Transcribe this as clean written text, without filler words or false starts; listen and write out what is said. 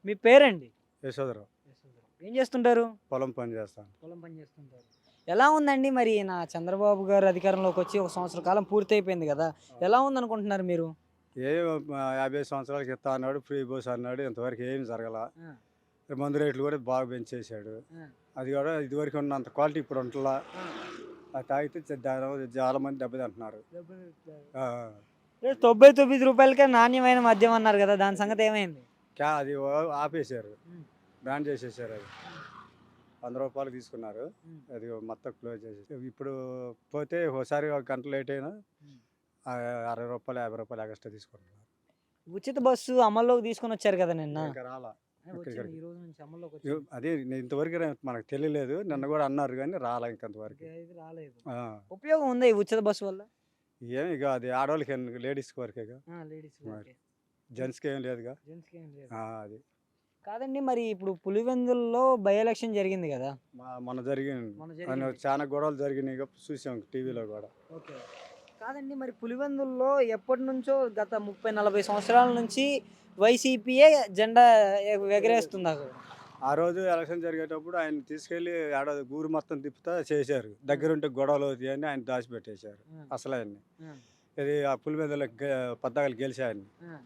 మీ పేరండి? యశోదరావు. ఏం చేస్తుంటారు? పొలం పని చేస్తాను. పొలం పని చేస్తుంటారు. ఎలా ఉందండి మరి చంద్రబాబు గారు అధికారంలోకి వచ్చి ఒక సంవత్సర కాలం పూర్తయిపోయింది కదా! ఎలా ఉందనుకుంటున్నారు మీరు? ఏ 50 సంవత్సరాలకి ఇస్తా అన్నాడు, ఫ్రీ బస్ అన్నాడు. ఇంతవరకు ఏమి జరగల. ఆ! మందు రేట్లు కూడా బాగా పెంచేశాడు. ఆ! అది కూడా ఇదివరకు ఉన్నంత క్వాలిటీ ఇప్పుడు ఉంటలా. ఆ! అది తాగితే దానివల్ల చాలా మంది దెబ్బతింటున్నారు. ఆ, ఆ. రూ. 99కే నాణ్యమైన మద్యం అన్నారు కదా! దాని సంగతి ఏమైంది? అది ఆపేశారు. హ్మ్. బ్యాన్ చేసేసారు అది. రూ. 100 తీసుకున్నారు. హ్మ్. అది మొత్తం క్లోజ్ చేసేసి ఇప్పుడు పోతే ఒకసారి ఒక గంట లేట్ అయినా హ్మ్. రూ. 60, రూ. 50 ఎక్స్ట్రా తీసుకుంటున్నారు. ఉచిత బస్సు అమల్లోకి తీసుకొనొచ్చారు కదా నిన్న. ఇంకా రాలా. వచ్చింది. ఈ రోజు నుంచి అమల్లోకి ఇగో వచ్చింది. అదే ఇంతవరకు మనకు తెలియలేదు. నిన్న కూడా అన్నారు కానీ రాలా ఇంకంతవరకు. ఇంకా ఇది రాలేదు. ఆ. ఉపయోగం ఉందా ఈ ఉచిత బస్సు వల్ల? ఏమి ఇక అది ఆడవాళ్ళకి లేడీస్కి వరకేగా. లేడీస్ మరి జెంట్స్కి ఏం లేదుగా. జెంట్స్‌కి ఏం లేదు. అది కాదండి మరి ఇప్పుడు పులివెందుల్లో బై ఎలక్షన్ జరిగింది కదా! మొన్న జరిగింది. మొన్న ఆయన జరిగింది. చాలా గొడవలు జరిగినాయి చూసాం టీవీలో కూడా. ఓకే. కాదండి మరి పులివెందుల్లో ఎప్పటినుంచో గత 30, 40 సంవత్సరాల నుంచి వైసీపీయే జెండా ఎగరేస్తుంది అక్కడ. ఆ రోజు ఎలక్షన్ జరిగేటప్పుడు ఆయన తీసుకెళ్ళి ఊరు మొత్తం తిప్పుతా చేశారు. దగ్గరుంటే గొడవలు అవుతాయని ఆయన దాచిపెట్టేశారు ఆ! అసలు ఆయన్ని. ఆ! ఇది ఆ పులివెందుల పద్దాకలు గెలిచాయని. ఆ!